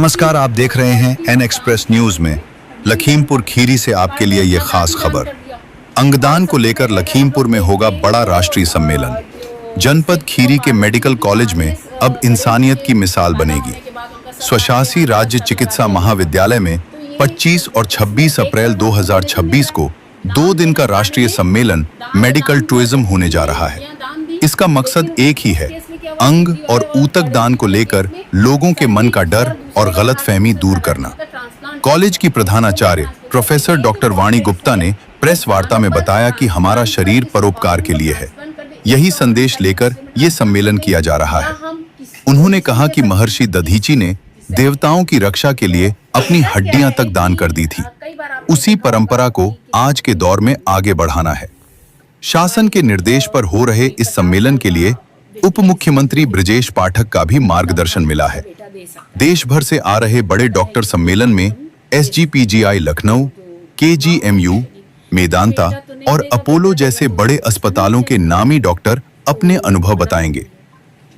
नमस्कार, आप देख रहे हैं एन एक्सप्रेस न्यूज में। लखीमपुर खीरी से आपके लिए ये खास खबर। अंगदान को लेकर लखीमपुर में होगा बड़ा राष्ट्रीय सम्मेलन। जनपद खीरी के मेडिकल कॉलेज में अब इंसानियत की मिसाल बनेगी। स्वशासी राज्य चिकित्सा महाविद्यालय में 25 और 26 अप्रैल 2026 को 2 दिन का राष्ट्रीय सम्मेलन मेडिकल टूरिज्म होने जा रहा है। इसका मकसद एक ही है, अंग और ऊतक दान को लेकर लोगों के मन का डर और गलतफहमी दूर करना। कॉलेज की प्रधानाचार्य प्रोफेसर डॉक्टर वाणी गुप्ता ने प्रेस वार्ता में बताया कि हमारा शरीर परोपकार के लिए है। यही संदेश लेकर ये सम्मेलन किया जा रहा है। उन्होंने कहा कि महर्षि दधीची ने देवताओं की रक्षा के लिए अपनी हड्डियां तक दान कर दी थी। उसी परंपरा को आज के दौर में आगे बढ़ाना है। शासन के निर्देश पर हो रहे इस सम्मेलन के लिए उप मुख्यमंत्री ब्रजेश पाठक का भी मार्गदर्शन मिला है। देश भर से आ रहे बड़े डॉक्टर सम्मेलन में SGPGI लखनऊ, KGMU, मेदांता और अपोलो जैसे बड़े अस्पतालों के नामी डॉक्टर अपने अनुभव बताएंगे।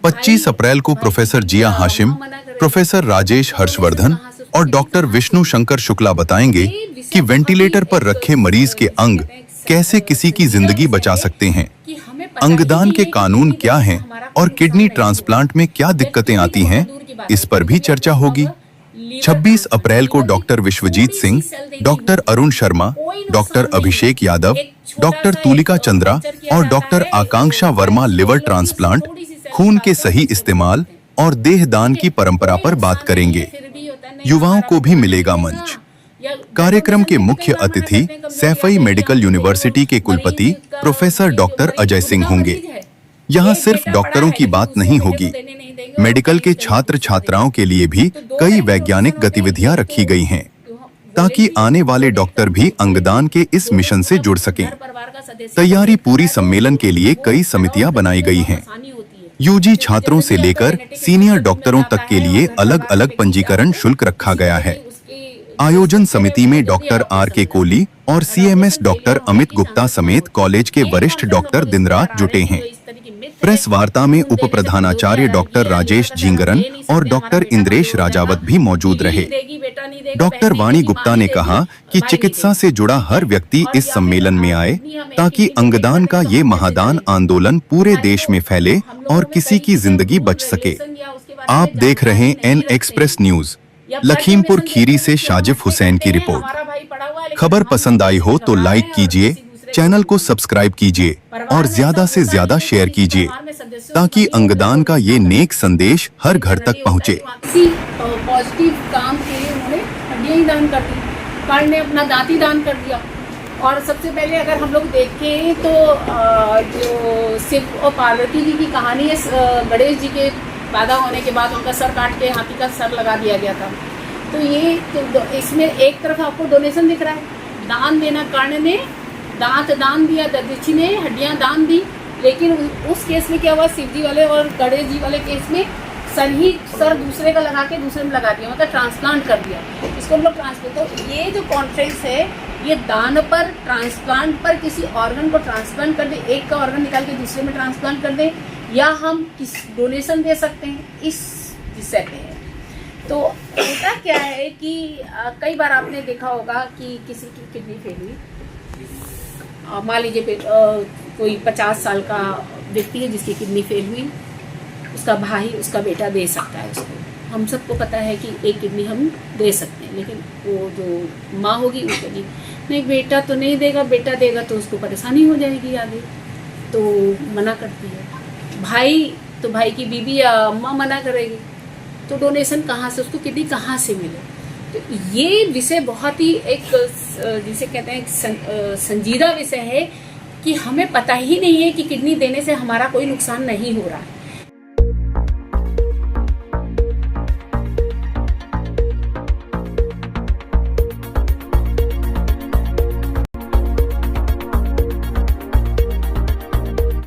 25 अप्रैल को प्रोफेसर जिया हाशिम, प्रोफेसर राजेश हर्षवर्धन और डॉक्टर विष्णु शंकर शुक्ला बताएंगे कि वेंटिलेटर पर रखे मरीज के अंग कैसे किसी की जिंदगी बचा सकते हैं, अंगदान के कानून क्या हैं और किडनी ट्रांसप्लांट में क्या दिक्कतें आती हैं, इस पर भी चर्चा होगी। 26 अप्रैल को doctor Vishwajit Singh, doctor Arun Sharma, doctor Abhishek Yadav, doctor Tulika Chandra और doctor Akanksha Verma liver transplant, खून के सही इस्तेमाल और देहदान की परंपरा पर बात करेंगे। युवाओं को भी मिलेगा मंच। कार्यक्रम के मुख्य अतिथि सैफई मेडिकल यूनिवर्सिटी के कुलपति प्रोफेसर डॉक्टर अजय सिंह होंगे। यहाँ सिर्फ डॉक्टरों की बात नहीं होगी, मेडिकल के छात्र छात्राओं के लिए भी कई वैज्ञानिक गतिविधियां रखी गई हैं, ताकि आने वाले डॉक्टर भी अंगदान के इस मिशन से जुड़ सकें। तैयारी पूरी सम्मेलन के लिए कई समितियां बनाई गई हैं। UG छात्रों से लेकर सीनियर डॉक्टरों तक के लिए अलग-अलग पंजीकरण शुल्क रखा गया है। आयोजन समिति में डॉक्टर RK कोहली और CMS डॉक्टर अमित गुप्ता समेत कॉलेज के वरिष्ठ डॉक्टर दिन रात जुटे हैं। प्रेस वार्ता में उप प्रधानाचार्य डॉक्टर राजेश झिंगरन और डॉक्टर इंद्रेश राजावत भी मौजूद रहे। डॉक्टर वाणी गुप्ता ने कहा कि चिकित्सा से जुड़ा हर व्यक्ति इस सम्मेलन में आए, ताकि अंगदान का ये महादान आंदोलन पूरे देश में फैले और किसी की जिंदगी बच सके। आप देख रहे हैं N express news. Lakhimpur Kheri से शाजिफ हुसैन की रिपोर्ट। खबर पसंद आई हो तो लाइक कीजिए, चैनल को सब्सक्राइब कीजिए और ज्यादा से ज्यादा शेयर कीजिए, ताकि अंगदान का ये नेक संदेश हर घर तक पहुंचे। पॉजिटिव काम के लिए उन्होंने हड्डियां ही दान कर दी, कर्ण ने अपना दांत ही दान कर दिया। और सबसे पहले अगर हम लोग देखें तो जो शिव और पार्वती जी की कहानी है, गणेश जी के पैदा होने के बाद उनका सर काट के हाथी का सर लगा दिया गया था। तो ये तो इसमें एक तरफ आपको डोनेशन दिख रहा है, दान देना, कर्ण ने दांत दान दिया, दधीची ने हड्डियां दान दी। लेकिन उस केस में क्या हुआ, शिव जी वाले और गणेश जी वाले केस में सर दूसरे का लगा के दूसरे में लगा दिया, मतलब ट्रांसप्लांट कर दिया। इसको हम लोग ट्रांसप्लांट, तो ये जो कॉन्फ्रेंस है ये दान पर, ट्रांसप्लांट पर, किसी ऑर्गन को ट्रांसप्लांट कर दे, एक का ऑर्गन निकाल के दूसरे में ट्रांसप्लांट कर दे, या हम किस डोनेशन दे सकते हैं, इस विषय पे है। तो होता क्या है कि कई बार आपने देखा होगा कि किसी की किडनी फेल हुई, मान लीजिए कोई 50 साल का व्यक्ति है जिसकी किडनी फेल हुई, उसका भाई, उसका बेटा दे सकता है उसको। हम सबको पता है कि एक किडनी हम दे सकते हैं, लेकिन वो जो माँ होगी वो कहेगी नहीं बेटा तो नहीं देगा, बेटा देगा तो उसको परेशानी हो जाएगी आगे, तो मना करती है। भाई तो भाई की बीबी या अम्मा मना करेगी, तो डोनेशन कहाँ से, उसको किडनी कहाँ से मिले। तो ये विषय बहुत ही एक जिसे कहते हैं संजीदा विषय है कि हमें पता ही नहीं है कि किडनी देने से हमारा कोई नुकसान नहीं हो रहा है।